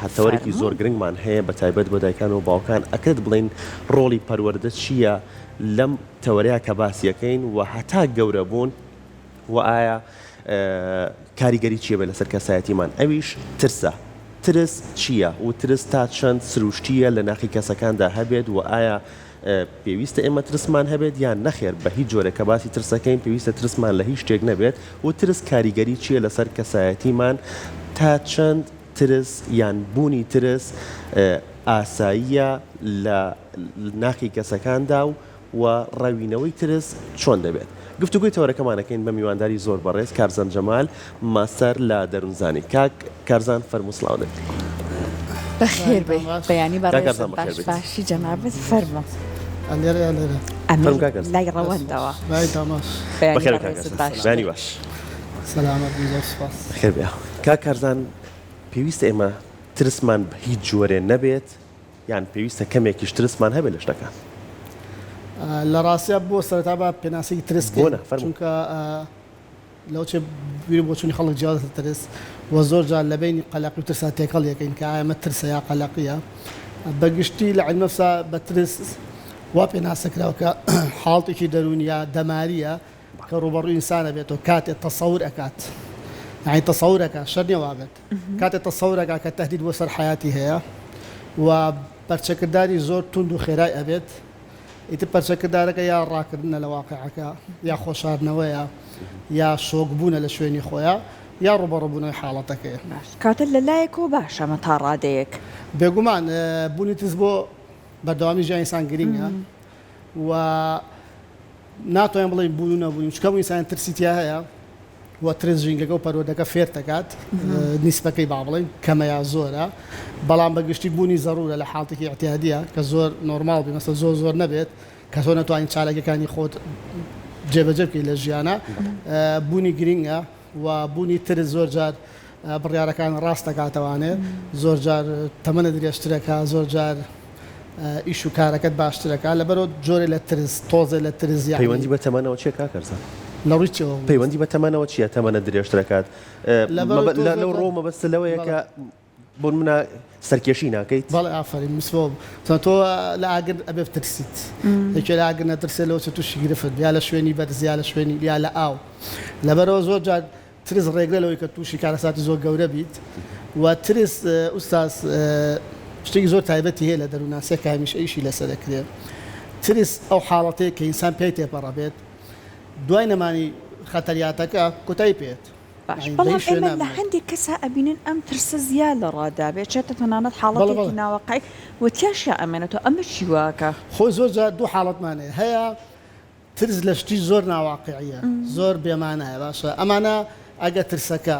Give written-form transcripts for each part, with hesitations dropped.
حتەوەرێکی زۆر گرنگمان هەیە بە تایبەت بۆ دایکان و باوکان ئەکرد بڵین ڕۆڵی پەروەردە چییە لەم تەوەرەیە کە باسیەکەین و هەتا گەورە بوون و ئایا کاریگەری چییە بێ لەسەر کەسایەتیمان ئەویش ترسە ترس چییە و ترس تا چەند سروشتیە لە ناخی کەسەکاندا هەبێت و ئایا پێویستە ئێمە ترسمان هەبێت یان نەخێر بە هیچ جۆرە کە باسی ترسەکەین پێویستە ترسمان لە هیچ شتێک نەبێت و ترس کاریگەری چییە لەسەر کەسایەتیمان تا چەند ترس یان بوونی ترس ئاساییە لە ناخی کەسەکاندا و ڕەوینەوەی ترس چۆن دەبێت گفتوگوی تەوەرەکەمانەکەین بە میوانداری زۆر بەڕێز کارزان جەمال ماستەر لە دەروونزانی کاک کارزان فەرموو سڵاو دەکەین بەخێر بێ بەیانی بەڕێز باشی جەنابەت فەرموو ئەمیر لای ڕەوەندەوە بەخێر باش سەلامەت زۆر سوپاس بەخێر بێ کاک کارزان پێویستە ئێمە ترسمان بە هیچ جۆرێ نەبێت یان پێویستە کەمێکیش ترسمان هەبێت لە شتەکان لە ڕاستیە بۆ سەرەتا بە پێناسەی ترسکەین چونکە لەو چێ بیری بۆ چوونی خەڵک جیاوازە ترس و زۆر جار لە بینی قەلەقی و ترسا تێکەڵ یەکەین کە ئەمە ترسە یا قەلەقیە بەگشتی لە عیلمە نەفسا بە ترس وا پێناسەکراوە کە حاڵتێکی دەرونیە دەماریە کە ڕوبەڕووی ئینسانە بێتەوە کاتێک تەسەور ئەکات یعنی تەسەور ئەکات شەر نییە وابێت کاتێک تەسەور ئەکات کە تەهدید بۆ سەر حیاتی هەیە و پەرچەکرداری زۆر توند و خێرای ئەبێت ئیتر پەرچەکردارەکە یا ڕاکردنە لە واقعەکە یا خۆشاردنەوەیە یا شۆکبوونە لە شوێنی خۆیە یا ڕوبەڕووبوونەوەی حاڵەتەکەیە کاتە لەلایەکەوە باشەمە تا ڕادەیەک بێگومان بوونی ترس بۆ بەردەوامی ژیانی ئینسان گرینگە و ناتوانین بڵێین بوون و نەبوون چکەم ئینسان ترسیتیا هەیە و ترس ژینگەکە و پەروەردەکە فێر دەکات نیسبەکەی با بڵێن کەمە یا زۆرە بەڵام بەگشتی بوونی زەڕورە لە حاڵتێکی ئەتیادیە کە زۆر نۆرماڵ بێ مەسە زۆر نەبێت کە تۆ نەتوانین چالەکەەکانی خۆت جێبەجێ بکەیت لە ژیانە بوونی گرینگە و بوونی ترس زۆر جار بڕیارەکان ڕاست دەکاتەوانێت زۆر جار تەمەنە درێژترەکە زۆر جار ئیش و کارەکەت باشترەکە لەبەرەوە جۆرێ لە ترس تۆزە لە ترزیان پەیوەندی بە تەمەنەوە چیە کاکەرزان لە ڕوویەوە پەیوەندی بە تەمەنەوە چییە تەمەنە درێژترەکات لەو ڕۆمە بەستە لەوەیە کە بۆ منە سەرکێشی ناکەیت بەڵێ ئافرین مسبۆ تۆ لە ئاگر ئەبێ ترسیت یەکێ لە ئاگر نەترسێت لەوە چ تووشی گرفت یا لە شوێنی بەرز یا لە شوێنی یا لە ئاو لەبەرەوە زۆر جار ترس ڕێگرە لەوەی کە تووشی کارەساتی زۆر گەورە بیت و ترس ئوستاز شتێکی زۆر تایبەتی هەیە لە دەرووناسیە کە هەمیشە ئیشی لەسەر دەکرێت ترس ئەو حاڵەتەیە کە ئینسان پێی تێپەڕەبێت دوای نەمانی خەتەریاتەکە کۆتایی پێێت بەڵام ئێمە لە هەندێک کەسا ئەبینن ئەم ترسە زیاد لە ڕادابێت چێتە تەنانەت حاڵەتێکی ناوەقعی و تیاشە ئەمێنێتەوە ئەمە چی واکە خۆی زۆر جار دوو حاڵەتمانەیە هەیە ترس لە شتی زۆر ناواقعیە زۆر بێمانایە باشە ئەمانە ئەگە ترسەکە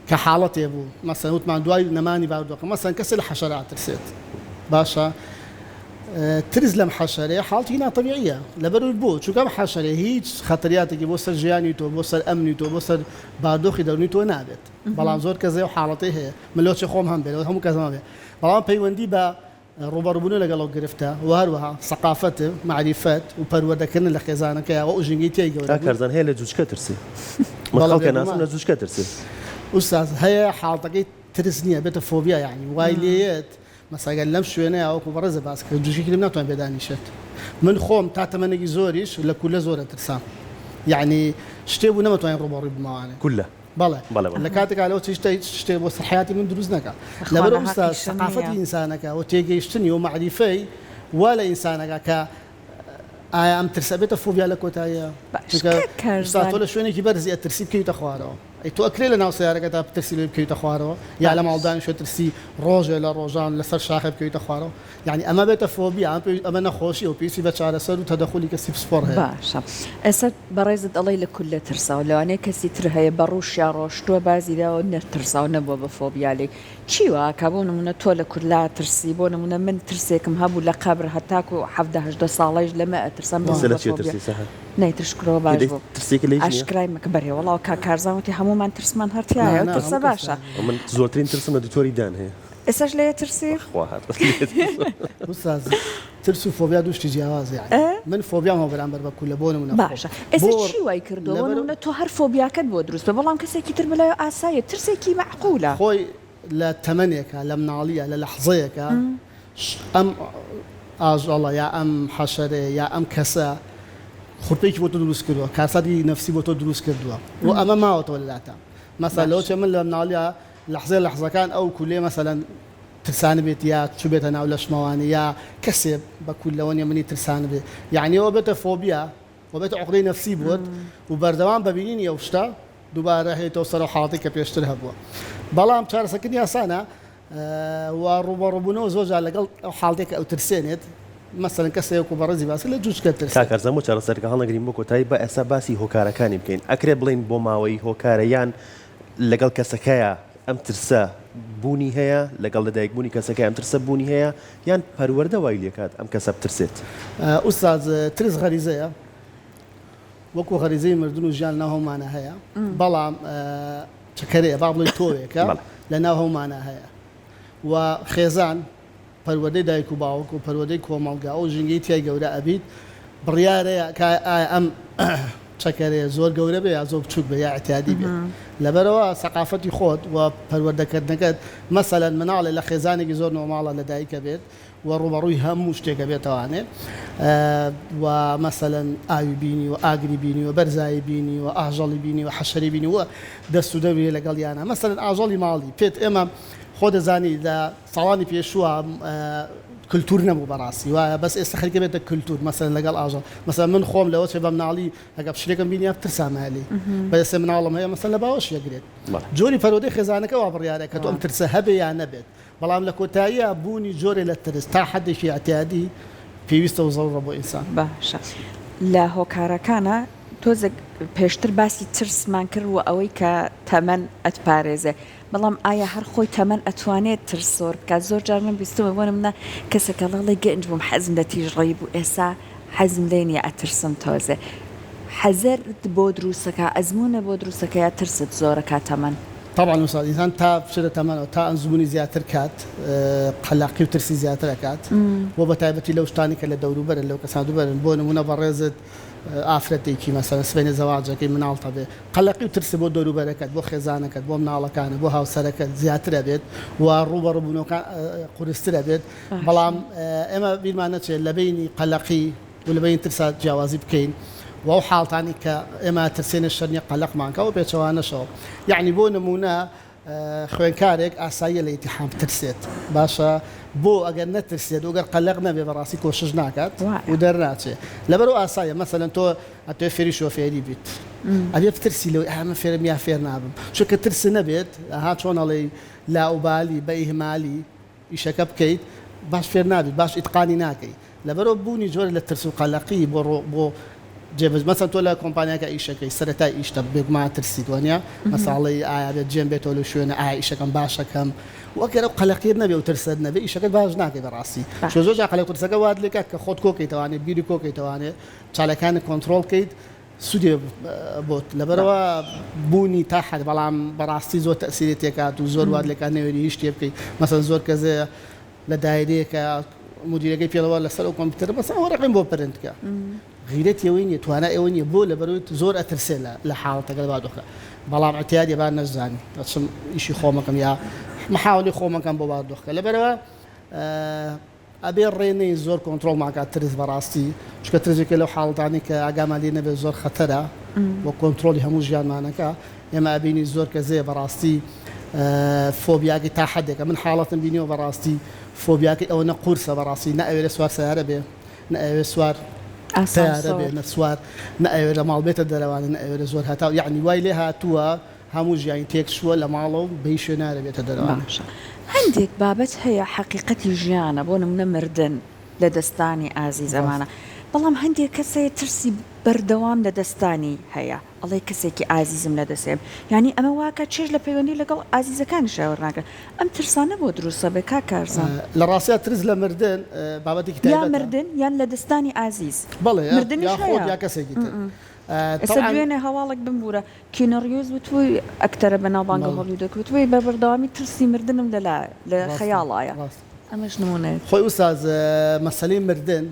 کە حاڵەتێ بوو مەسەن وتمان دوای نەمانی باودۆکە مەسەن کەسە لە حەشەرات ترسێت باشە ترس لەم حەشەرەیە حاڵتی ناتەبیعیە لەبەروی بوو چونکە ئەم حەشەرە هیچ خەتەریاتێکی بۆ سەر ژیانی تۆ بۆ سەر ئەمنی تۆ بۆ سەر بادۆخی دەرونی تۆ نابێت بەڵام زۆر کەسێ و حاڵەتی هەیە ملۆچی خۆم هەم بێت هەموو کەسەمە بێت بەڵام پەیوەندی بە ڕوبەڕووبوون لەگەڵەوە گرفتە و هەروەها سەقافەت معریفەت و پەروەردەکردن لە خێزانەکەی ئەو ژینگەی تێی گەورە کارزان هەیە لە جوچکە ترسی مەخەڵکە ناسم لە جوچکە ترسی ئوستاز هەیە حاڵتەکەی ترس نییە بێتە فۆبیا یعنی وای لێیت مەساگەن لەم شوێنەیە ئەوکو بەڕێزە باس کرد جوشێکی لێم ناتوان بێدانیشێت من خۆم تا تەمەنێکی زۆریش لە کولە زۆرە ترسام یعنی شتێ بوو نەمەتوانین ڕوبەڕووی بماوانێ کولە بەڵێ لە کاتێکا لەوە شتێ بۆ حیاتی من دروست نەکە لەبەر ئوستاز سەقافەتی ئینسانەکە و تێگەیشتنی و معریفەی وا لە ئینسانەکە کە ئایا ئەم ترسە بێتە فۆبیا لە کۆتاییە تۆ لە شوێنێکی بەرزی ئەترسی بکەویتە خوارەوە تۆ ئەکرێ لە ناو سیارەکە تا ترسی لێ بکەویتە خوارەوە یا لە ماڵدانی شوێ ترسی ڕۆژێ لە ڕۆژان لەسەر شاخە بکەویتە خوارەوە یعنی ئەمە بێتە فۆبیا ئەمە نەخۆشی و پێویستی بە چارەسەر و تەدەخولی کەسی سپۆڕ هەیە باشە ئێستا بەڕێزت دەڵێ لە کولە ترساوە لەوانەیە کەسی تر هەیە بە ڕووش یا ڕۆشتووە بازیداوە نەترساو نەبووە بە فۆبیالێک چی واکە بۆ نمونە تۆ لە کورلا ترسی بۆ نمونە من ترسێکم هەبوو لە قەبر هەتاکو 17 ساڵەیش لەمە ئەترسم نەیترشکرەوە باش بوو ئاشکرای مەکە بەرێوەڵاو کارزانوتی هەمومان ترسمان هەرتیایە ترسە باشە من زۆرترین ترسم لە دوتۆری دان هەیە ئێساش لێ ترسی ترس و فۆبیا دوشتی جیاوازە من فۆبیام هەو بەرامبەر بە کولە بۆ نمونە باشە ئێستا چی وای کردەوە نمونە تۆ هەر فۆبیاکەت بۆ دروست بە بەڵام کەسێکی تر بەلای ئاسایە ترسێکی معقولە خۆی لە تەمەنێکە لە مناڵیە لە لەحظەیەکە ئەم ئاژەڵە یا ئەم حەشەرێ یا ئەم کەسە خوپەیەکی بۆ تۆ دروست کردووە کارسەتی نەفسی بۆ تۆ دروست کردووە و ئەمە ماوەتەوە لەلاتە مەسەلا لەوچێ من لە مناڵیە لەحظەکان ئەو کولێ مەسەلەن ترسانە بێت یا چوو بێتە ناو لە شمەوانی یا کەسێ بە کولەوە منی ترسانە بێت یعنی ئەوە بێتە فۆبیا و بێتە عقدەی نەفسی بووت و بەردەوام ببینینی ئەو شتە دووبارە هێتەوە سەر حاڵەتی کە پێشتر هەبووە بەڵام چارەسەکردنی ئاسانە و ڕوبەڕووبوونەوە زۆرجار لەگەڵ ئەو حاڵەتێک ئەو ترسێنێت مەسەلەن کەسێک و بەڕێزی باسی لە جوچکە ترس کاکەرزەم و چارەسەرەکە هەڵنەگرین بۆ کۆتایی بە ئێستا باسی هۆکارەکانی بکەین ئەکرێ بڵین بۆ ماوەی هۆکارە یان لەگەڵ کەسەکەیە ئەم ترسە بوونی هەیە لەگەڵ لەدایکبوونی کەسەکە ئەم ترسە بوونی هەیە یان پەروەردە وای لێکات ئەم کەسە بترسێت ئوستاز ترس غەریزەیە وەکو غەریزەی مردن و ژیان ناو هەمانە هەیە بەڵام چکەرەیە با بڵێ تۆیەکە لە ناو هەمانە هەیە و خێزان پەروەردەی دایک و باوک و پەروەردەی کۆمەڵگا و ژینگەی تیای گەورە ئەبیت بڕیارەیە کە ئەم چەکەرەیە زۆر گەورە بێ یا زۆر بچووک بێ یا ئەتیادی بێت لەبەرەوە سەقافەتی خۆت و پەروەردەکردنەکەت مەسەلەن مناڵێ لە خێزانێکی زۆر نۆماڵە لە دایکە بێت و ڕوبەڕووی هەموو شتێکە بێتەوانێ و مەسەلەن ئاوی بینی و ئاگری بینی و بەرزایی بینی و ئاژەڵی بینی و حەشەری بینی وە دەست و دەوری لەگەڵ یانە مەسەلەن ئاژەڵی ماڵی پێت ئێمە خۆ دەزانی لە ساڵانی پێشووە کللتور نەبوو بەڕاستی وایە بەس ئێستا خەریکە بێتە کللتور مەسەلەن لەگەڵ ئاژەڵ مەسەلەن من خۆم لەوە چێ بە مناڵی ئەگە پشتێکم بینی ترسامالی بەدەستێ مناڵم هەیە مەسەلەن لە باوەش یەگرێت جۆری پەروەردەی خێزانەکە وا بڕیارە کە تۆ ئەم ترسە هەبێ یان نەبێت بەڵام لە کۆتاییە بوونی جۆرێ لە ترس تا حەدێکی ئەتیادی پێویستە و زەڕە بۆ ئینسان باشە لە هۆکارەکانە تۆزێک پێشتر باسی ترسمان کرد و ئەوەی کە تەمەەن ئەتپارێزێ بەڵام ئایا هەر خۆی تەمەەن ئەتوانێت ترس زۆر بکات زۆر جار من بیستمە بۆ منە کەسێکە لەڵی گەنج بووم حەزم لە تیژڕێی بوو ئێستا حەزم لێ نیە ئەترسم تۆزێ حەزرت بۆ دروستەکە ئەزمونە بۆ دروستەکە یا ترست زۆرەکە تەمەەن طبعا وساد إنسان تا بشرة تمام تا أنزموني زياتر كات قلاقي وترسي زياتر كات وبتعبتي لو شتاني كلا دورو برن لو كسادو برن بون منا برزت آفرتي كي مثلا سبين زواج كي من عالطة به قلاقي وترسي بو دورو بركات بو خزانة كات بو منالا كان بو هاو سركات زياتر بيت والروبا ربنا كان قرستر بيت بلام إما بالمعنى لبيني قلاقي ولبين ترسات جوازي بكين وهو حالتاني كإما ترسين الشرنية قلق معك أو بيتشوانا شو يعني بو نمونا خوين كارك أسايا لإتحام ترسيت باشا بو أجر نترسيت وأجر قلقنا ببراسي كوشجناكات ودرناتي لبرو أسايا مثلا تو أتوفري شو فيري بيت أبي بترسي لو أهم فير مياه فير نابم شو كترسي نبيت هات شون علي لا أبالي بإهمالي يشكب كيد باش فير نابي باش إتقاني ناكي لبرو بوني جور للترسي قلقي بو جيبز مثلا تولا كومبانيا كايشه كي سرتا ايشتا بما ترسي دنيا مثلا على جيم بيت ولا شو انا عايشه كم باشا كم وكانوا قلقينا بي وترسدنا بي ايشه باجنا كي براسي شو زوجا قلق ترسا واد لك خد كوكي تواني بيدي كوكي تواني تشالا كان كنترول كيد سودي بوت لبروا بوني تحت بلام براسي زو تاثيرتي كات وزور واد لك انا يشتي بكي مثلا زور كذا لدايريك مدير جاي في ولا سلو كمبيوتر بس هو رقم بو برنت كا غيرتي وين يتوانا وين يبو لبروت زور اترسل لحالته قال بعد اخرى بلام اعتيادي بان نزاني تصم شيء خومكم يا محاولي خومكم بو بعد اخرى لبروا ابي الريني زور كنترول معك ترس براستي مش كترزك لو حالتاني كاجامالينا بزور خطره وكنترول هم جان معناك اما ابيني زور كزي براستي فوبيا كي تحدك من حاله بيني وبراستي فوبيا كي او نقرصه براسي نأوي سوار سياره به نأوي سوار سياره به نسوار نأوي مال بيت الدروان نأوي زور هتا يعني وايلها توا هموج يعني تيك شو لمالو بيشنا بيت الدروان عندك بابت هي حقيقتي جيانا بونا من مردن لدستاني عزيز امانه بەڵام هەندێک کەسێ ترسی بەردەوام لە دەستانی هەیە ئەڵێ کەسێکی ئازیزم لە دەسێم یعنی ئەمە واکە چێژ لە پەیوەندی لەگەڵ ئازیزەکانی شاوەڕ ناکرێت ئەم ترسانە بۆ دروستە بێ کارزان لە ڕاستیە ترس لە مردن بابەتێکی تایبەتە یا مردن یان لە دەستانی ئازیز بەڵێ مردنیش یا خۆت یا کەسێکی تر ئێستا دوێنێ هەواڵێک بمبورە کینەڕیۆز وتوی ئەکتەرە بەناوبانگە هۆلیوودەک وتوی بە بەردەوامی ترسی مردنم لە خەیاڵایە ئەمەش نمونەیە خۆی ئوستاز مەسەلەی مردن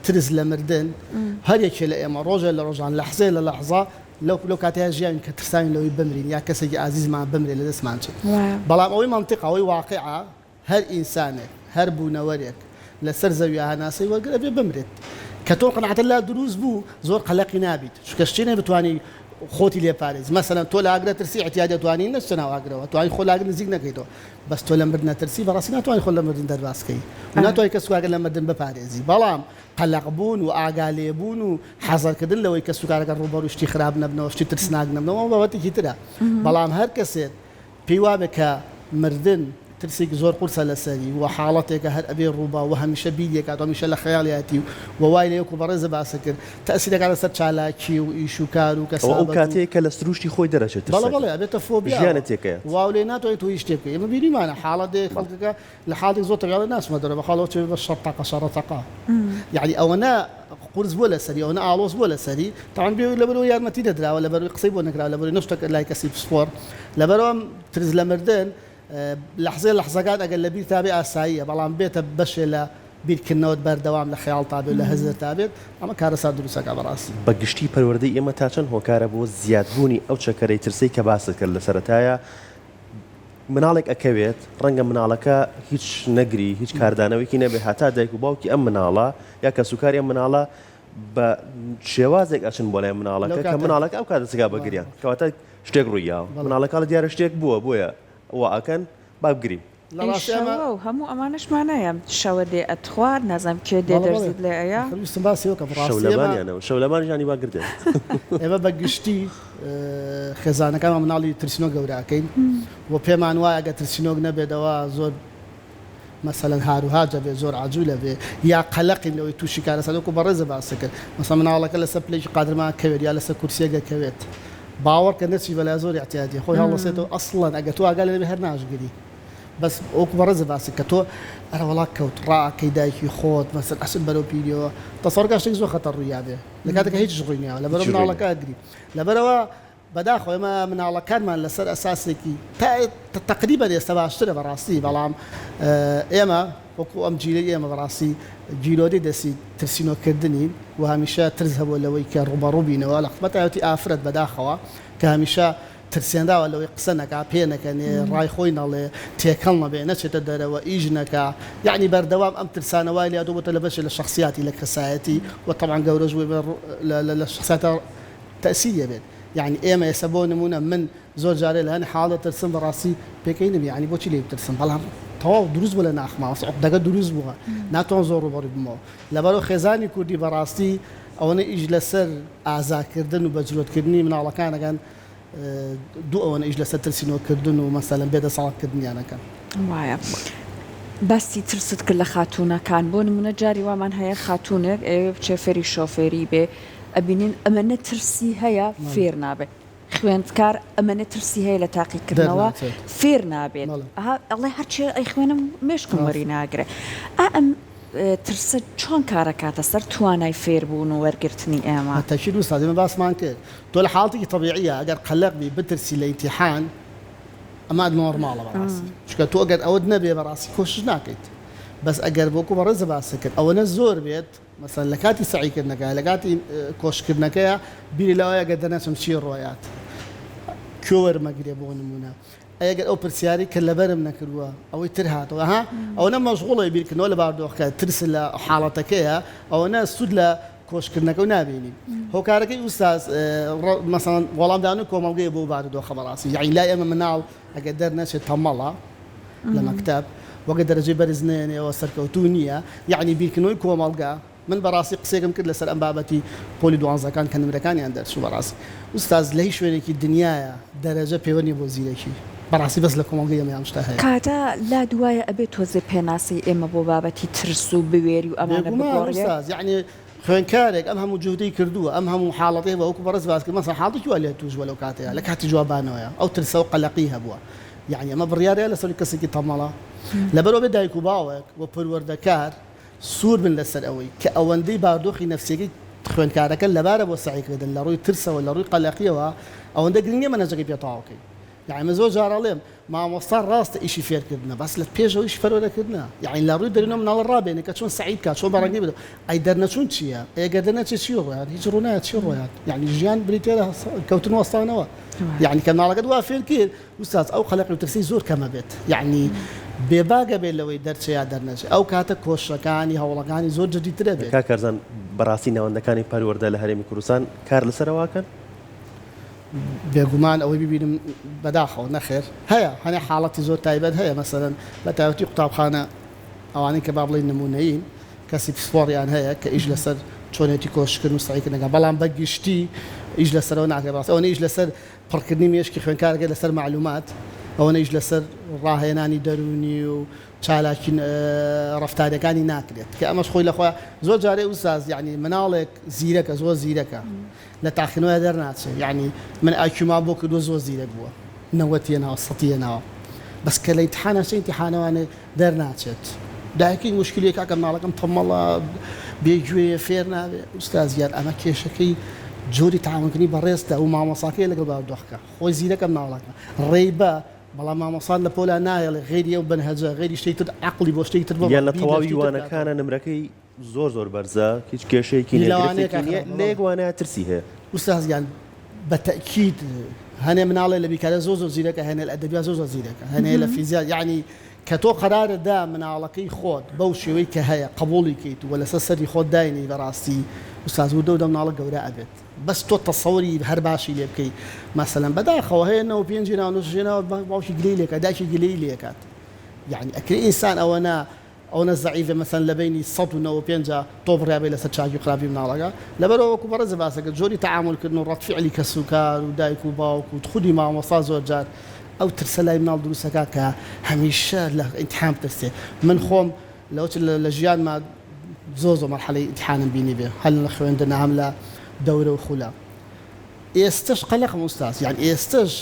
ترس لە مردن هەر یەکێ لە ئێمە ڕۆژێ لە ڕۆژان لەحزەیە لە لەحظە لو كاتيها ژیان کە ترسانی لەوەی بمرین یا کەسێکی ئازیزمان بمرێ لە دەستمان چێت بەڵام ئەوەی منطق ئەوەی واقعە هەر ئینسانێک هەر بوونەوەرێک لەسەر زەوی هەناسەی وەرگرە بێ بمرێت کە تۆ قەناعەتە لا دروست بوو زۆر قەلەقی نابیت چونکە شتێ بتوانی خۆتی لێپارێز مەسەلەن تۆ لە ئاگرە ترسی احتیاج دەتوانین نەچتە ناو ئاگرەوە توانی خۆ لاگر نزیک نەکەیتەوە بەس تۆ لە مردن نەترسی بەڕاستی ناتوانانی خۆ لە مردن دەرباسکەی و ناتوانانی کەس سوکارەکە لە مردن بپارێزی بەڵام قەلەق بوون و ئاگا لێبوون و حەزەرکردن لەوەی کە سوکارەکە ڕووبەڕوو شتی خراپ نەبنەوە شتی ترسناک نەبنەوە بابەتێکی ترە بەڵام هەر کەسێک پێی وابێ کە مردن ترسێکی زۆر قورسە لەسەری و حاڵەتێکە هەر ئەبێ ڕووبا و هەمیشە بیرێکات هەمیشە لە خەیاڵیاتی و وای لە یەک و بەڕێزە باسە کرد تەسیرەکە لەسەر چالاکی و ئیش و کار و کەسابەت ئەو کاتێک کە لە سروشتی خۆی دەرەچێت بەڵێ ئەبێتە فۆبیا ژیانە تێکەیە واو لێ ناتوانێت تۆ هیچ شتێ بکەی ئێمە بینیمانە حاڵەتێک خەڵکەکە لە حاڵێک زۆر تەواو ناسمە دەرە بە خاڵەوە چێ بە شەڕتەقە یعنی ئەوەنە قرس بۆ لەسەری ئەوەنە ئاڵۆز بۆ لەسەری تاوان بێ لەبەرەوە یارمەتی دەدراوە لەبەرەوەی قسەی بۆ نەکراوە لەبەرەوەی نەشتێک لای کەسی پسپۆر لەبەرەوە ترس لە مردن لحظه لحظەکان ئەگەر لە بیر تابێ ئاساییە بەڵام بێتە بەشێ لە بیرکردنەوەت بەردەوام لە خەیاڵ تابێت لە هەزر تابێت ئەمە کارەسات دروستەکە بەڕاستی بەگشتی پەروەردەی ئێمە تا چەند هۆکارە بۆ زیادبوونی ئەو چەکەرەی ترسەی کە باست کرد لە سەرەتایە مناڵێک ئەکەوێت ڕەنگە مناڵەکە هیچ نەگری هیچ کاردانەوەیکی نەبێ هەتا دایک و باوکی ئەم مناڵە یا کە سوکاری ئەم مناڵە بە شێوازێک ئەچن بۆ لای مناڵەکە کە مناڵەکە ئەو کاتە سگا بەگریان کەواتە شتێک ڕوویاوە مناڵەکە لە دیارە شتێک بووە بۆیە ئەوە ئەکەن با بگرین هەموو ئەمانشمانەیە شەوە دێ ئەتخوار نازم کێ دێ دەرزیت لێ ئەیە شەولەمانیانی باگردێن ئێمە بەگشتی خێزانەکەمان مناڵی ترسینۆ گەوراکەین بۆ پێمان وایە ئەگە ترسینۆک نەبێتەوە زۆر مثلا هاروهاجە بێ زۆر عجوولە بێ یا قەلەقین لەوەی تووشی کارەسەدەکو بەڕێزە باسە کرد مەسەڵەن مناڵەکە لەسەر پلەیەکی قادرمان کەوێت یا لەسەر کورسیەکە کەوێت باوەڕکە نەچی بەلا زۆر احتیاجی خۆی هەڵەسێتەوە ئەسڵەن ئەگە تۆ ئاگا لێ هەر ناژگری بەس ئەوکو بەڕێزە باسی کە تۆ ئەرە وڵات کەوت ڕاکەی دایکی خۆت مەسەر ئەسن بەرەو پیرەوە تەسەوڕکە شتێک زۆر خەتەر ڕوویا بێ لە کاتێکە هیچ ڕووی نییە لەبەرەوە مناڵەکە ئەگری لەبەرەوە بەداخۆ ئێمە مناڵەکانمان لەسەر ئەساسێکی تقریبا ئێستا باشترە بەڕاستی بەڵام ئێمە وەکو ئەم جیلەی ئێمە بەڕاستی جیرۆدی دەسی ترسینۆکردنی و هەمیشە ترس هەبوو لەوەی کە ڕوبەڕوو بینەوە لە خبەتایەتی ئافرەت بەداخەوە کە هەمیشە ترسێنداوە لەوەی قسە نەکا پێ نەکەنێ ڕای خۆی نەڵێ تێکەڵ نەبێ نەچێتە دەرەوە ئیژ نەکا یعنی بەردەوام ئەم ترسانەوای لێدۆ بۆتە لە بەشێ لە شخصیاتی لە کەسایەتی و طبعا گەورەش لە شخصیاتە تەسیریە بێت يعني ئێمە ئێستا بۆ نمونە من زۆر جارێ لە هەن حاڵە ترسم بەڕاستی پێکەی نەبی ینی بۆچی لێ بترسم بەڵام تەواو دروست بوو لە ناخماوە عقدەکە دروست بووە ناتوان زۆر ڕوبەڕووی بمەوە لەبەرەوە خێزانی کوردی بەڕاستی ئەوەنە ئیش لەسەر ئازاکردن و بەجرۆتکردنی مناڵەکانەکان دوو ئەوەنە ئیش لەسەر ترسینۆکردن و مەسەلەن بێدەسەڵاتکردنیانەکەن وایە بەستی ترست کرد لە خاتوونەکان بۆ نمونە جاری وامان هەیە خاتوونێک ئێوە بچێ فێری شۆفێری بێ ئەبینین ئەمەنە ترسی هەیە فێر نابێت خوێندکار ئەمەنە ترسی هەیە لە تاقیکردنەوە فێر نابێت ئەڵێ هەرچێ ئەی خوێنم مێشکم وەری ناگرێت ئەم ترسە چۆن کارەکاتە سەر توانای فێربوون و وەرگرتنی ئێمە تەشیر و سادێمە باسمان کرد تۆ لە حاڵەتێکی طبیعیە ئەگەر قەلەق بی بترسی لە ئیمتیحان ئەمە نۆرماڵە بەڕاستی چونکە تۆ ئەگەر ئەوەت نەبێ بەڕاستی کۆشش ناکەیت بەس ئەگەر بۆکو بەڕێزە باسە کرد ئەوەنە زۆر بێت مەسەن لە کاتی سەعیکردنەکە لە کاتی کۆشکردنەکەیە بیری لەوەیە ئەگەر دەنەچم چی ڕۆیات کێ وەرمەگرێ بۆ نمونە ئەگەر ئەو پرسیاری کە لەبەرم نەکردووە ئەوەی تر هاتەوە ها ئەوەنە مەشغوڵی بیرکردنەوە لە باردۆخەکە ترس لە حاڵەتەکەیە ئەوەنە سوود لە کۆشکردنەکە و نابینی هۆکارەکەی ئوستاز مەسەڵەن وەڵامدان و کۆمەڵگەی بۆ باردۆخە بەڕاستی یعنی لای ئێمە مناڵ ئەگەر دەرنەچێت تەمەڵە لە مەکتەب وەگە دەرەجەی بەرز نێنێەوە سەرکەوتوو نییە یعنی بیرکردنەوەی کۆمەڵگا من بەڕاستی قسێکم کرد لەسەر ئەم بابەتی پۆلی دوانزەکان کە نمرەکانیان دەرچوو بەڕاستی ئوستاز لە هیچ شوێنێکی دنیایە دەرەجە پەیوە نیە بۆ زیرەکی بەڕاستی بەس لە کۆمەڵگەی ئەمەیان شتە هەیە کاتە لا دوایە ئەبێت تۆزێ پێناسی ئێمە بۆ بابەتی ترس و بوێری و ئەمانە بگۆڕێت یعنی خوێنکارێک ئەم هەموو جهدەی کردووە ئەم هەموو حاڵەتەی بەوەکو بەڕێز باس کرد مەسەڵەن حاڵەتێکی وا لێ توش بووە لەو کاتەیە لە کاتی جوابانەوەیە ئەو ترسە و قەلەقی هەبووە یعنی ئەمە بڕیارەیە لەسەر کەسێکی تەمەڵە لەبەرەوە بێ دایک و باوێک و پەروەردەکار سوور بن لەسەر ئەوەی کە ئەوەندەی باردۆخی نەفسیەکەی خوێندکارەکە لەبارە بۆ سعیکردن لە ڕووی ترسەوە لە ڕووی قەلەقیەوە ئەوەندە گرنگە مەنهەجەکەی پێتاوەکەی يعني زۆر جارەڵێم مامۆستا ڕاستە ئیشی فێرکردنە بەس لە پێشەوە ئیش فەرۆدەکردنە یعنی لە ڕووی دەرینەوە مناڵە ڕابێنێ کە چۆن سعید کات چۆن بەڕێنگی بدە ئەی دەرنەچوون چییە ئەگەر دەرنەچێت چی ڕۆیان هیچ ڕوونایەت چی ڕۆیان یعنی ژیان بریتێرە کەوتن وەستانەوە یعنی کە مناڵەکەت وا فێر کرد وستاز ئەو خەلقی و ترسی زۆر کەمە بێت یعنی بێباگە بێت لەوەی دەرچەیە دەرنەچێت ئەو کاتە کۆشەکانی هەوڵەکانی زۆر جدیترە بێت کاکەرزان بەڕاستی ناوەندەکانی پەروەردە لە هەرێمی کوردستان کار لەسەرەوەکەن بێگومان ئەوەی ببینم بەداخەوە نەخێر هەیە هەنێ حاڵەتی زۆر تایبەت هەیە مەسەرەن بە تایبەتی قوتابخانە ئەوانەی کە با بڵێن نمونەیین کەسی پسپۆڕیان هەیە کە ئیش لەسەر چۆنێتی کۆشکردن و سعیکردنەکە بەڵام بەگشتی ئیش لەسەرەوە ناکرێت ڕاست ئەوە ئیش لەسەر پڕکردنی مێشکی خوێنکارەکە لەسەر معلومات ئەوە ئیش لەسەر ڕاهێنانی دەرونی و چالاکی ڕفتارەکانی ناکرێت کە ئەمەش خۆی لەخوا زۆر جارێ ئوستاز یعنی مناڵێک زیرەکە زۆر زیرەکە لە تاخینەوە دەرناچێت یعنی من ئاکیما بۆ کردو زۆر زیرەک بووە نەوەتیە ناوە سەتیە ناوە بەس کە لە ئیمتحانە ئیمتحانەوانێ دەرناچێت دایکی مشکلێکا کە مناڵەکەم تەمەڵە بێگوێ فێر نابێت ئوستازیان ئەمە کێشەکەی جۆری تاوانکردنی بەڕێستە و مامۆساکەی لەگەڵ باودۆخەکە خۆی زیرەکە مناڵەکە ڕێی بە بەڵام مامۆسان لە پۆلا نایڵێ غێری ئەو بنهەجە غێری شتێک تر عەقڵی بۆ شتێک تر بۆ یان لە تەواوی وانەکانە نمرەکەی زۆر بەرزە هیچ کێشەیەکی لێگوانە ترسی هەیە ئوستازیان بە تەکید هەنێ مناڵێ لە بیکارە زۆر زیرەکە هەنێ لە ئەدەبیات زۆر زیرەکە هەنێ لە فیزیات یعنی کە تۆ قەرارەدا مناڵەکەی خۆت بەو شێوەی کە هەیە قبوڵی کەیت و لەسەر سەری خۆت داینی بەڕاستی ئوستاز و دەودە مناڵە گەورە ئەبێت بەس تۆ تەسەوری هەر باشی لێ بکەیت مەسەلەن بەداخەوە هەیەنەوە پێنجی ناونوژێنەوە باوکی گلەی لێکە داکی گلەی لێکات یعنی ئەکرێ ئینسان ئەوە زەعیفە مەسەن لە بینی 195 تۆ بڕیابێ لەسەر چاکی قراپی مناڵەکە لەبەرەوە وەکو بەڕێزە باسەکە جۆری تەعاملکردن و ڕەتفعلی کەس و کار و دایک و باوک و خودی مامۆستا زۆر جار ئەو ترسە لای مناڵ دروستەکە کە هەمیشە لە ئیمتحان بترسێ من خۆم لەوچ لە ژیانما زۆر مەرحەلەی ئیمتحانم بینی بێ هەل لە خوێندنە هەم لە دەورە و خولا ئێستش قەلەقم ئوستاز یعنی ئێستش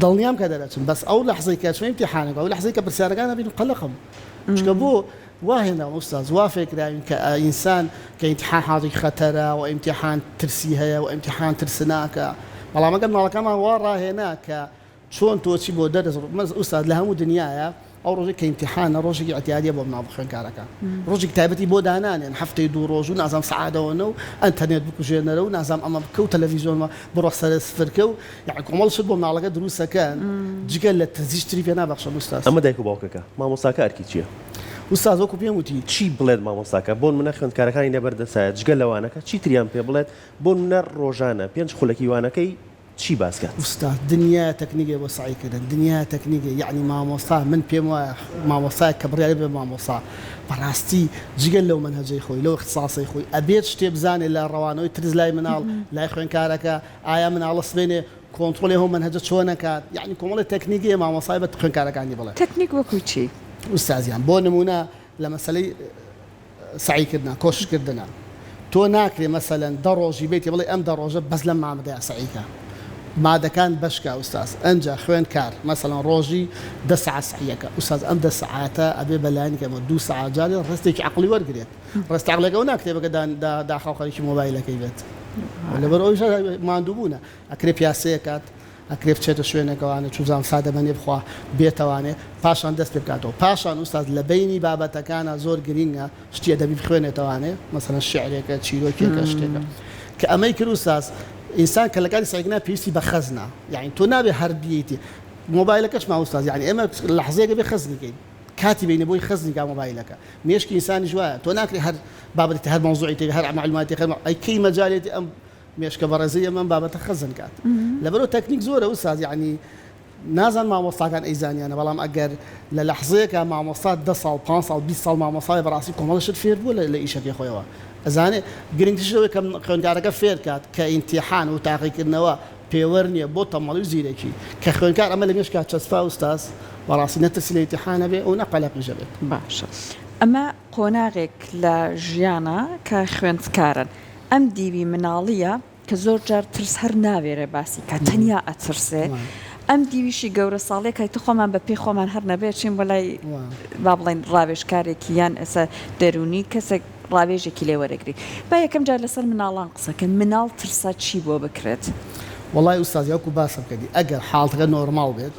دڵنیام کە دەرەچم بەس ئەو لەحزەی کە چوە ئیمتحانەکە ئەو لەحزەی کە پرسیارەکان بین قەلەقم چکە بۆ واهێنا ئوستاز وا فێکراوین کە ئینسان کە ئیمتحان حاضی خەتەرە و ئیمتحان ترسی هەیە و ئیمتحان ترسناکە بەڵام ئەگەر مناڵەکەمان وا ڕاهێنا کە چۆن تۆچی بۆ دەرس ئوستاز لە هەموو دنیاە ئەو ڕۆژێک کە ئیمتحانە ڕۆژێکی ئەتیادیە بۆ مناڵ خوێنکارەکە ڕۆژێک تایبەتی بۆ دانانێن هەفتەی دوو ڕۆژ و نازام سەعادەوەنە و ئەنتەرنێت بکوژێنەرە و نازام ئەمە بکە و تەلەڤیزیۆنمە بڕۆ سەر سفرکە و یعنی کۆمەڵ شت بۆ مناڵەکە دروستەکەن جگەل لە تزیشتری پێ نابەخشە ئوستاز ئەمە دایک و باوکەکە مامۆستاکە ئەرکی چییە ئوستاز وەکو پێم وتی چی بڵێت مامۆستاکە بۆن منە خوێندکارەکانی نەبەردەسایە جگەل لەوانەکە چی تریان پێ بڵێت بۆن منە ڕۆژانە 5 خولەکی وانەکەی چی باسکات ئوستاد دنیا تەکنیکە بۆ سعیکردن دنیا تەکنیکە یعنی مامۆستا من پێم وایە مامۆستا کە بڕیاری بێ مامۆستا بەڕاستی جگەل لەو منهەجەی خۆی لەو اختصاصی خۆی ئەبێت شتێ بزانێت لە ڕەوانەوەی ترس لای مناڵ لای خوێنکارەکە ئایا مناڵە سبێنێ کۆنتڕۆلی هەم منهەجە چۆنەکات یعنی کۆمەڵی تەکنیکی مامۆستای بە خوێنکارەکانی بڵێ تەکنیک وەکو چی ئوستازیان بۆ نمونە لە مەسەلەی سعیکردن کۆشکردنە تۆ ناکرێ مەسەلەن دە ڕۆژی بێتی بڵێ ئەم دە ڕۆژە بەس لەم مامەدەیە سعیکە مادەکان بەشکە ئوستاز ئەنجا خوێنکار مەسەلەن ڕۆژی 10 ساعت سعیەکە ئوستاز ئەم 10 ساعاتە ئەبێ بەلایەنکەمە 2 ساعت جارێ ڕستێکی عەقڵی وەرگرێت ڕستی عەقڵەکە نا کتێبەکە داخەڵخەڵکی مۆبایلەکەی بێت لەبەرەوەی ماندووبوونە ئەکرێ پیاسەیەکات ئەکرێ بچێتە شوێنێکەوانە چوزان سادەبەنێ بخوا بێتەوانێ پاشان دەست پێ بکاتەوە پاشان ئوستاز لە بینی بابەتەکانە زۆر گرینگە شتی ئەدەبی بخوێنێتەوانێ مەسەلەن شیعرێکە چیرۆکێکە شتێکە کە ئەمەی کرد ئوستاز ئینسان کە لە کاتی سعیکردنا پێویستی بە خەزنە یعنی تۆ نابێ هەر بیەیتی مۆبایلەکەش ما ئوستاز یعنی ئێمە لەحزەیەکە بێ خەزنیکەین کاتی بینە بۆی خەزنیکا مۆبایلەکە مێشکی ئینسانی جوایە تۆ ناکری هەر بابەتی هەر مەوزوعی تێک هەر معلوماتی ئەی کەی مەجالێتی ئەم مێشکە بەڕێزی ئەمە بابەتە خەزن کات لەبەرەوە تەکنیک زۆرە ئوستاز یعنی نازان مامۆستاکان ئەیزانیانە بەڵام ئەگەر لە لەحزەیەکە مامۆستا 10 ساڵ 5 ساڵ 20 ساڵ مامۆستای بەڕاستی کۆمەڵشت فێر بووە لە ئیشەکەی خۆیەوە ئەزانێ گرنگترشەوەی کە خوێنکارەکە فێر کات کە ئیمتیحان و تاقیکردنەوە پێوەەر نییە بۆ تەمەڵی و زیرەکی کە خوێنکار ئەمە لە مێشکات چەسپا ئوستاز بەڕاستی نەترسی لە ئیمتیحانە بێ ئەو نەقەلەقیژە بێت باشە ئەمە قۆناغێک لە ژیانە کە خوێندکارن ئەم دیوی مناڵیە کە زۆر جار ترس هەر ناوێرە باسی کە تەنیا ئەترسێ ئەم دیویشی گەورە ساڵێک کە خۆمان بە پێی خۆمان هەر نەبێت چین بەلای با بڵێن ڕاوێژکارێکی یان ئەسە دەرونی کەسێک ڕاوێژێکی لێ وەرەگری با یەکەم جار لەسەر مناڵان قسەکە مناڵ ترسا چی بۆ بکرێت والله استاذ ياكو باسم كدي اجر حالتك نورمال بيت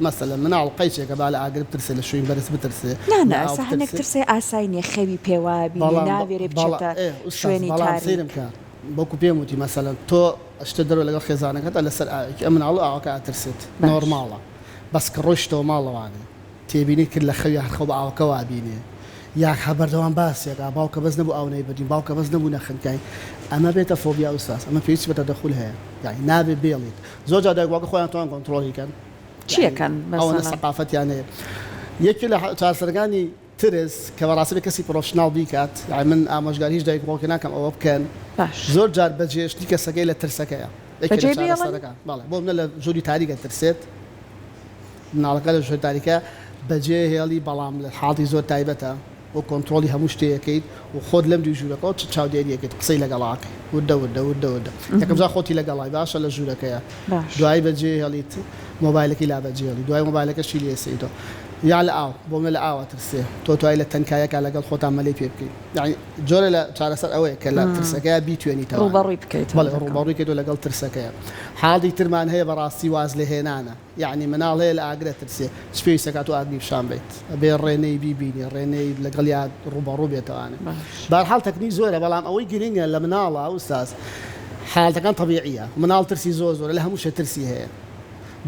مثلا من القيشك بالا اجر بترسل شوي برس بترسل لا سهنك ترسي اسايني خوي بيوابي نافيري بچتا شويني تاريك بوكو بيموتي مثلا تو اشتدروا لقى خزانك هذا لسه من الله اعك ترسيت نورمال بس كروشتو مالو يعني تبيني كل خويا خو او كوابيني يا خبر دوام باس يا باوك بس نبو او نيبدي باوك بس نبو نخن كاي اما بيتا فوبيا استاذ اما فيش بتدخلها يعني نابي بيليت زوجة دا واقع خويا توان كنترول كان شي كان مثلا او ثقافه يعني يكل تاسرغاني ترس كوراسي بكسي بروفيشنال بيكات يعني من امش قال هيج دايك وكنا كم او كان باش زور جار بجيش ديك سقيله ترسكايا بجي بيلا والله بو من جودي تاريخ ترسيت من على قال جودي تاريخ بجي هيلي بلام الحاضي زور تايبته وكنترولي همشتي اكيد وخذ لم دي جورك او تشاو ديري اكيد قصي لقلاك ودا ياك بزا خوتي لقلاي باش لا جورك يا دواي بجي هيلي موبايلك لا بجي هيلي دواي موبايلك شي لي سيدو يا لا بوم لا ترسي تو الى تنكايك على قال خوتا ملي بيبكي يعني جور لا تشارسر اوي كلا ترسكا بي 20 تا روبروي بكيت والله روبروي كيدو لا قال ترسكا حالي ترمان هي براسي وازله هنا يعني منال هي لا اقرا ترسي سبي سكاتو اقني بشام بيت بين ريني بيبيني ريني لقال يا روبروي تو انا بار حال تكني زوره بلام اوي جرين لا منال استاذ حالتك كان طبيعيه منال ترسي زوزور لها مش ترسي هي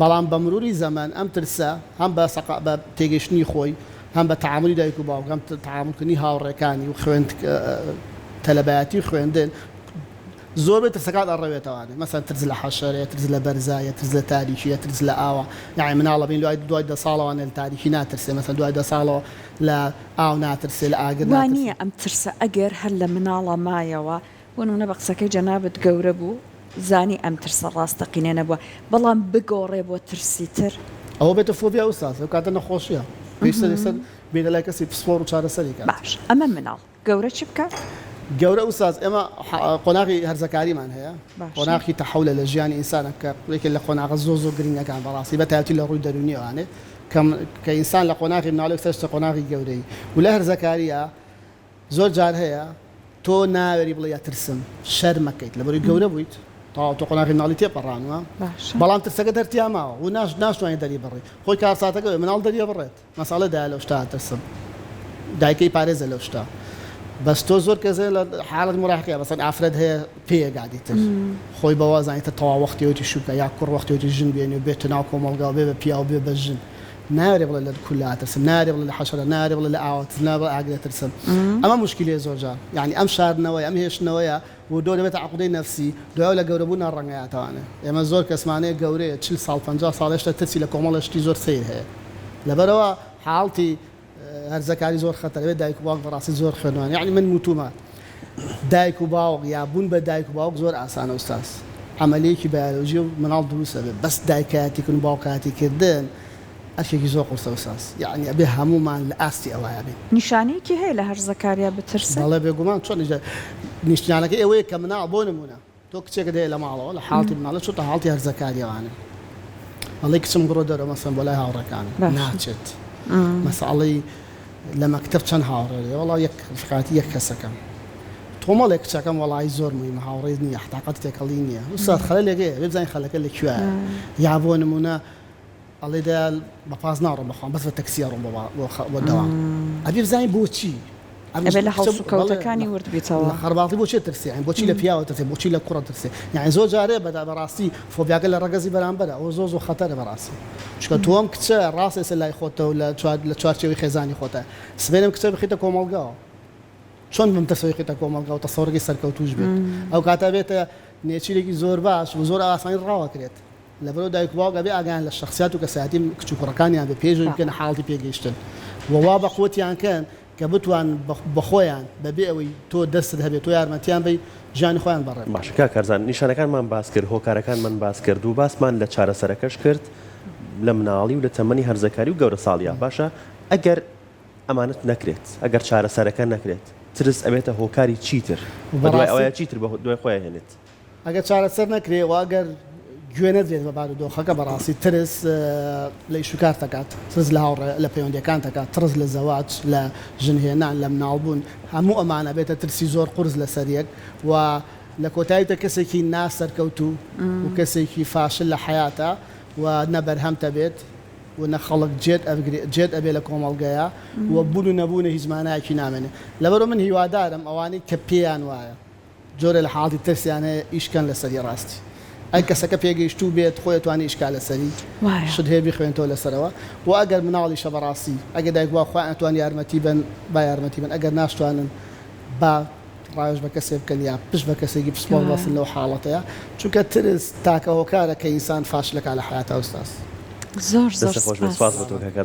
بەڵام بە مروری زەمان ئەم ترسە هەم بە تێگەشتنی خۆی هەم بە تعاملی دایک و باوک هەم تعاملکردنی هاوڕێکانی و خوێند تەلەبایەتی و خوێندن زۆر بێت ترسەکان ئەڕەوێتەوانێ مەسەن ترس لە حەشەرێ ترس لە بەرزایە ترس لە تاریکیە ترس لە ئاوە یعنی مناڵە بین دوای دە ساڵەوانێ لە تاریکی ناترسێ مەسەن دوای دە ساڵەوە لە ئاو ناترسێ لە ئاگر وانییە ئەم ترسە ئەگەر هەر لە مناڵە مایەوە ونمونە بە قسەکەی جەنابەت گەورە بوو زانی ئەم ترسە ڕاستەقینێ نەبووە بەڵام بگۆڕێ بۆ ترسی تر ئەوە بێتە فۆبیا ئوستاز ئەو کاتە نەخۆشیە پێویستە لەسەر بێنە لای کەسی پسپۆر و چارەسەری کات باش ئەمە مناڵ گەورە چی بکات گەورە ئوستاز ئێمە قۆناغی هەرزەکاریمان هەیە قۆناغی تەحەولە لە ژیانی ئینسانە کە یەکێک لە قۆناغە زۆر گرنگەکان بەڕاستی بەتایبەتی لە ڕووی دەرونیەوانێ کە ئینسان لە قۆناغی مناڵێک سەرشتە قۆناغی گەورەی و لە هەرزەکاریە زۆر جار هەیە تۆ ناوێری بڵێ یا ترسم شەرمەکەیت لەبەروی گەورە بوویت تو قۆناغی مناڵی تێپەڕانوە بەڵام ترسەکە دەرتیا ماوە و ناشتوانێت دەری بڕی خۆی کارساتەکە مناڵ دەریە بڕێت مەساڵەدا لەو شتا ترسم دایکەی پارێزە لەو شتا بەس تۆ زۆر کەسێ لە حاڵەت مراحقەیە بەسەر ئافرەت هەیە پێگادی تر خۆی بەوە زانیتە تەواو وەختیەوەی شوکە یا کوڕ وەختیەوەی ژن بێنێ و بێتە ناو کۆمەڵگا بێ بە پیا و بێ بە ژن نارێ بڵێ لە کولا ترسم نارێ بڵێ لە حەشەرە نارێ بڵێ لە ئاوە نابڵێ ئاگرێ ترسم ئەمە مشکلێ زۆر جار یعنی ئەم شاردنەوەی ئەم هێشتنەوەیە و دۆ دەبێتە عەقدەی نەفسی دوای لە گەورەبوون ڕەنگەیەتەوانێ ئێمە زۆر کەسمانەیە گەورەیە 40 ساڵ 50 ساڵ هێشتا ترسی لە کۆمەڵەشتی زۆر سیر هەیە لەبەرەوە حاڵتی هەرزەکاری زۆر خەتەرەوێت دایک و باوک بەڕاستی زۆر خوێنوان یعنی من وتومە دایک و باوک یا بوون بە دایک و باوک زۆر ئاسانە ئوستاز عملەیەکی بەیولۆژی و مناڵ دروستە بێت بەس دایکایەتیکردن و باوکایەتیکردن ئەشێکی زۆر قورسە ئوستاز یعنی ئەبێ هەمومان لە ئاستی ئەوایە بێت نیشانەیەکی هەیە لە هەر زەکاریا بترسێ بەڵێ بێگومان چۆن نیشتیانەکە ئەوەیە کە مناڵ بۆ نمونە تۆ کچێکت هەیە لە ماڵەوە لە حاڵتی مناڵە چۆتە حاڵتی هەرزەکاریەوانە ئەڵێ کچم بڕۆ دەرەوە مەسەن بۆ لای هاوڕێکانە ناچێت مەسەڵەی لە مەکتەب چەند هاوڕێیە وەڵا یەک ڕفقاتی یەک کەسەکەم تۆمەڵێک کچەکەم وەڵی زۆر مهمە هاوڕێ نییە حتاقەت تێکەڵی نییە ئوستاد خەلەلێکەیە بێ بزانین خەلەکە لەکوێیە یا بۆ نمونە ئەڵێ دا بەپاز ناڕۆم بەخۆم بەس بە تەکسیە ڕۆم بۆ دەوام ئەبێ بزانین بۆچی ئەبێ لە هەڵسوکەوتەکانی ورد بێتەوە لە خەرباڵی بۆچی ترسێ بۆچی لە پیاوە ترسێ بۆچی لە کوڕە ترسێ یعنی زۆر جارێ بەڕاستی فۆبیاکە لە ڕەگەزی بەرامبەرە ئەوە زۆر خەتەرە بەڕاستی چونکە تۆم کچە ڕاستێ سە لای خۆتەوە لە چوارچێوەی خێزانی خۆتە سبێنم کچە بخیتە کۆمەڵگاوە چۆن بم تەسەویقیتە کۆمەڵگا و تەسەوڕێکی سەرکەوتوش بێت ئەو کاتە بێتە نێچیرێکی زۆر باش و زۆر ئاسانی ڕاوەکرێت لەبەرەوە دایک و باوک ئەبێ ئاگان لە شخصیات و کەسایەتی کچ و کوڕەکانیان بێ پێشەوەی بکەن حاڵتی پێگەیشتن وەوا بە قوتیان کەن کە بتوان بەخۆیان بەبێ ئەوەی تۆ دەستت هەبێت تۆ یارمەتیان بی ژیانی خۆیان بەڕێن باشە کاکەرزان نیشانەکانمان باس کرد هۆکارەکانمان باس کرد و باسمان لە چارەسەرەکەش کرد لە مناڵی و لە تەمەنی هەرزەکاری و گەورە ساڵیان باشە ئەگەر ئەمانت نەکرێت ئەگەر چارەسەرەکە نەکرێت ترس ئەبێتە هۆکاری چیتر بەدوای ئەوەیە چیتر بە دوای خۆیان هێنێت ئەگەر چارەسەر نەکرێ و ئەگەر گوێ نەدرێت بە بارودۆخەکە بەڕاستی ترس لە ئیشوکار دەکات ترس لە هاوڕێ لە پەیوەندیەکان دەکات ترس لە زەواج لە ژنهێنان لە مناڵبوون هەموو ئەمانە بێتە ترسی زۆر قورس لە سەریەک و لە کۆتاییتە کەسێکی ناسەرکەوتو و کەسێکی فاشل لە حیاتە و نەبەرهەمتە بێت و نە خەڵک جێت ئەبێ لە کۆمەڵگەیە و بوون و نەبوونە هیچ مانایەکی نامێنێ لەبەرەوە من هیوادارم ئەوانەی کە پێیان وایە جۆرە لە حاڵی ترسیانەیە ئیشکەن لەسەری ڕاستی ئەی کەسەکە پێگەیشتوو بێت خۆی توانی ئیشکا لەسەری شت هەیە بیخوێنتەوە لەسەرەوە و ئەگەر مناڵیشە بەڕاستی ئەگەر دایک وا خۆیان ئەتوان یارمەتی بن با یارمەتی بن ئەگەر ناشتوانن با ڕایش بە کەسێ بکەن یا پشت بە کەسێکی پسپۆڵ بەسن لەو حاڵەتەیە چونکە ترس تاکە هۆکارە کە ئینسان فاشلەکە لە حیاتە ئەوستاس زۆر دەستە خۆش بێت سپاس بۆ تۆ کاکە